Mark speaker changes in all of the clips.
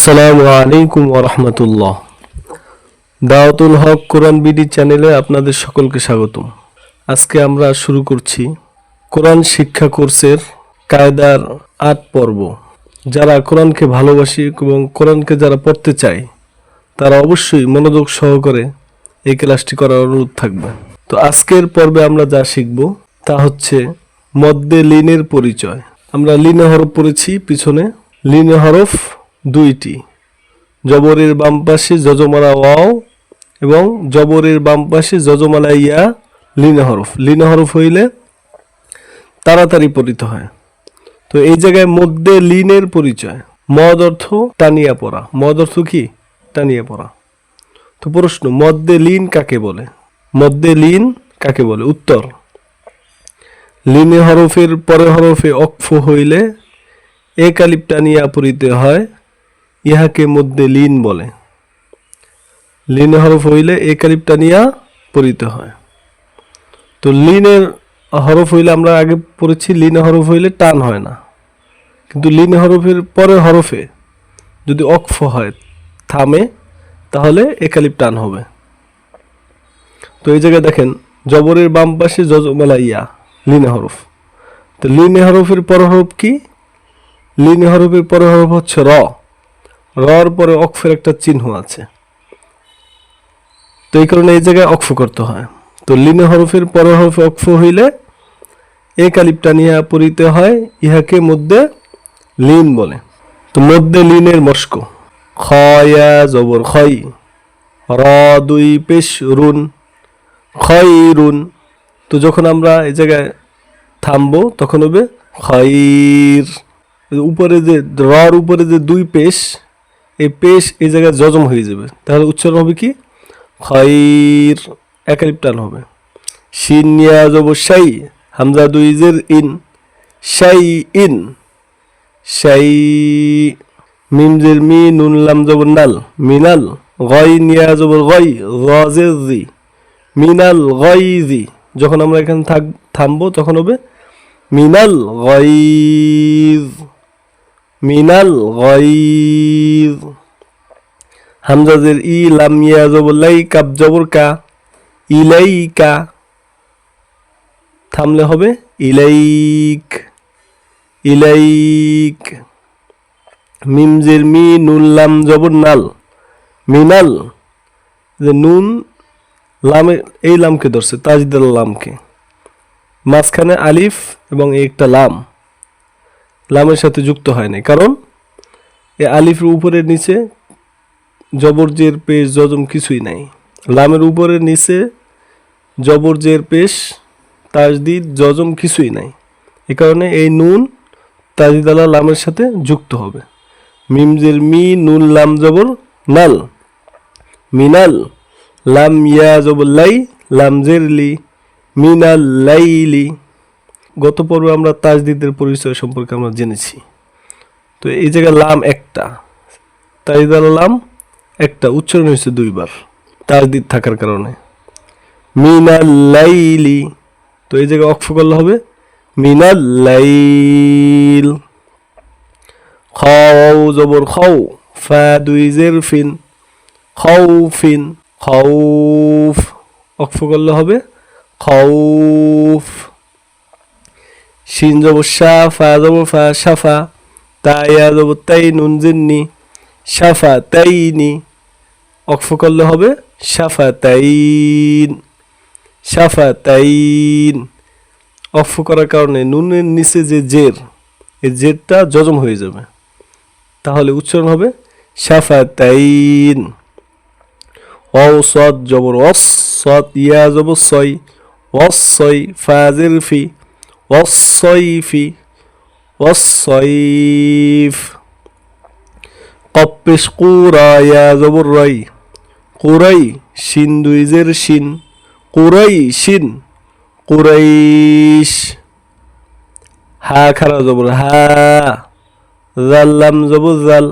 Speaker 1: আসসালামু আলাইকুম ওয়া রাহমাতুল্লাহ। দাওয়াতুল হক কোরআন বিডি চ্যানেলে আপনাদের সকলকে স্বাগতম। আজকে আমরা শুরু করছি কোরআন শিক্ষা কোর্সের কায়দার ৮ পর্ব। যারা কোরআনকে ভালোবাসি এবং কোরআনকে যারা পড়তে চায় তারা অবশ্যই মনোযোগ সহকারে এই ক্লাসটি করার অনুরোধ থাকবে। তো আজকের পর্বে আমরা যা শিখব তা হচ্ছে মদ্দে লিনের পরিচয়। আমরা লিনে হরফ পড়েছি পিছনে। লিনে হরফ দুইটি, জবরের বাম পাশে যজমালা ওয়াও এবং জবরের বাম পাশে যজমালা ইয়া। লিনে হরফ হইলে তাড়াতাড়ি পড়িতে হয়। তো এই জায়গায় মধ্যে লিনের পরিচয়। মদ অর্থ টানিয়া পড়া। মদ অর্থ কি? টানিয়া পড়া। তো প্রশ্ন, মধ্যে লিন কাকে বলে? মধ্যে লিন কাকে বলে? উত্তর, লিনে হরফের পরে হরফে অক্ফ হইলে এক আলিফ টানিয়া পড়িতে হয়, ইহাকে মধ্যে লিন বলে। লিনে হরফ হইলে এক আলিফ টানিয়া পড়িতে হয়। তো লিনের হরফ হইলে আমরা আগে পড়েছি লিনে হরফ হইলে টান হয় না, কিন্তু লিনে হরফের পরে হরফে যদি অক্ফ হয়, থামে, তাহলে এক আলিফ টান হবে। তো এই জায়গায় দেখেন জবরের বাম পাশে যজমালা ইয়া, লিনে হরফ। তো লিনে হরফের পর হরফ কি? লিনে হরফের পর হরফ হচ্ছে র। রর পরে অক্ফের একটা চিহ্ন আছে, তো এই কারণে এই জায়গায় অক্ফ করতে হয়। তো লিনে হরফের পরে হরফে অক্ফ হইলে এক আলিফ টানিয়া পড়িতে হয়, ইহাকে মধ্যে লিন বলে। তো মধ্যে লিনের মস্ক, খয়া জবর খই, র দুই পেশ রুন, খই রুন। তো যখন আমরা এই জায়গায় থামবো তখন হবে খইর। উপরে যে রর উপরে যে দুই পেশ, এই পেশ এই জায়গায় জজম হয়ে যাবে, তাহলে উচ্চারণ হবে কি? খইর, এক আলিফ টান হবে। শিন নিয়া জবর শাই, হামজা দুই জের ইন, শাই ইন, শাই। মিম জের মি, নুন লাম জবর নাল, মিনাল। গই নিয়া জবর গই, গজের জি, মিনাল গইজি। যখন আমরা এখানে থামবো তখন হবে মিনাল গইজ, মিনাল গইজ। হামজাজের ই, লাম ইয়া জবর লাই, কাব জবর কা, ইলাইকা। থামলে হবে ইলাইক, ইলাইক। মিমজের মি, নুন লাম জবর নাল, মিনাল। যে নুন লামে, এই লামকে ধরছে, তাজদাল লামকে, মাঝখানে আলিফ এবং একটা লাম, লামের সাথে যুক্ত হয় না, কারণ এ আলিফের উপরে নিচে জবর জের পেশ জজম কিছুই নাই। লামের উপরে নিচে জবর জের পেশ তাজদিদ জজম কিছুই নাই, এ কারণে এই নুন তাজদিদালা লামের সাথে যুক্ত হবে। মিমজের মি, নুন লাম জবর নাল, মিনাল। লাম ইয়া জবর লাই, লাম জের লি, মিনাল লাইলি। গত পর্বে আমরা তাজদিদের পরিচয় সম্পর্কে আমরা জেনেছি। তো এই জায়গায় লাম একটা, তাজদিদালা লাম একটা, উচ্চারণ হয়েছে দুইবার তাজদিদ থাকার কারণে। মিনাল লাইলি, তো এই জায়গায় অক্ফ করলে হবে মিনাল লাইল। খাও জবর খাও, ফা দুই জের ফিন, খাউফিন, খাউফ। অক্ফ করলে হবে খাউফ। শিন জবর শা, ফা জবর ফা, শাফা। তা ইয়া জবর তাই, নুন জিন্নি, শাফা তাইনি। অক্ফ করলে হবে শাফা তাইন, শাফা তাইন। অক্ফ করার কারণে নুনের নিচে যে জের, এই জেরটা জজম হয়ে যাবে, তাহলে উচ্চারণ হবে শাফা তাইন। অ সদ জবর অস, সদ ইয়া জবর সই, অসই, ফাজের ফি, অসইফি, অসইফ। কপ্পেশ কুরা, ইয়া জবর রই, কুরাই। শিন দুই জের শিন, কুরাই শিন, কুরাইশ। হা খারা জবর হা, জাল লাম জবর জাল,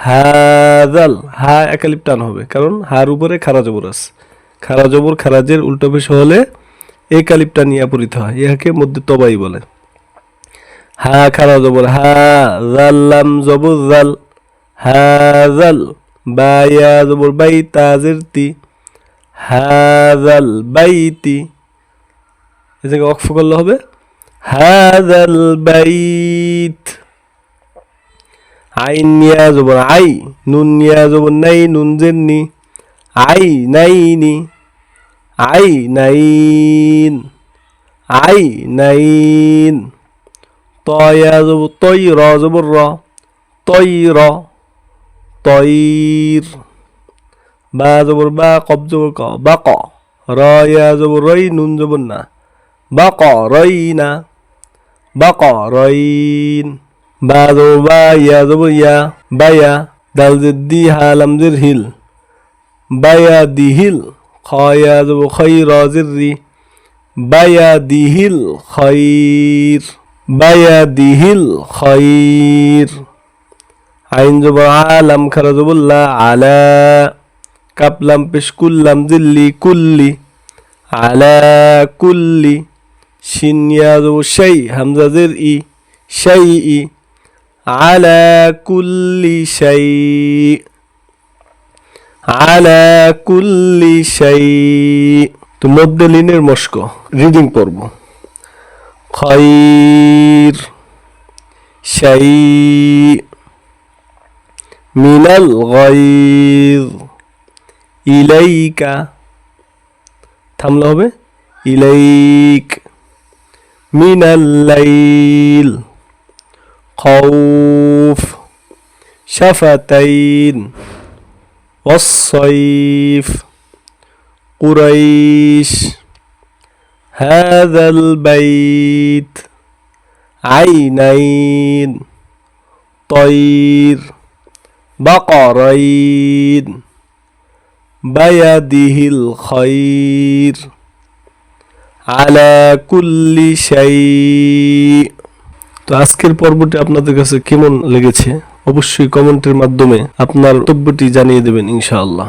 Speaker 1: হাজাল। হা এক আলিফ টান হবে, কারণ হার উপরে খারা জবর আছে। খারা জবর খারাজের উল্টো পেশ হলে এক আলিফ টানিয়া পড়িতে হয়, ইহাকে মধ্যে তবাই বলে। হা খারা জবর হা, জাল লাম জবর জাল, হাযাল বা ইয়া জবর বাই তা জের তি হাযাল বাইতি এই জায়গায় ওয়াকফ করলে হবে হাযাল বাইত আইন ইয়া জবর আই নুন ইয়া জবর নাই নুন জের নি আই নাইনি আই নাইন আই নাইন তয়া জবর তৈ র জবর র তৈ র তৈর বা জবর বা কব জবর ক বা ক র ইয়া জবর রই নুন জবর না বা ক রই না বা ক রইন বা জবর বা ইয়া জবর ইয়া বায়া দাল জেদ্দি হালাম জের হিল বায়া দিহিল খয়া জবর খই র জের রি বায়া দিহিল খৈর বায়া দিহিল খৈর আইন জবর আলাম খারা জবুল্লাহ আলা কাপলাম পেশ কুল্লাম জিল্লি কুল্লি আলা কুল্লি শিন ইয়া জবর শাই হামজা জের ই শাই ই আলা কুল্লি শাই আলা কুল্লি শাই তো মধ্যে লিনের মস্ক রিডিং পড়ব খৈর শাই মিনাল গায়জ ইলাইকা থামলে হবে ইলাইক মিনাল লাইল খাউফ শাফাতাইন والصيف قريش هذا البيت عينين طير بقرين بيده الخير على كل شيء তো আজকের পর্বটি আপনাদের কাছে কেমন লেগেছে অবশ্যই কমেন্টের মাধ্যমে আপনার বক্তব্যটি জানিয়ে দেবেন ইনশাআল্লাহ।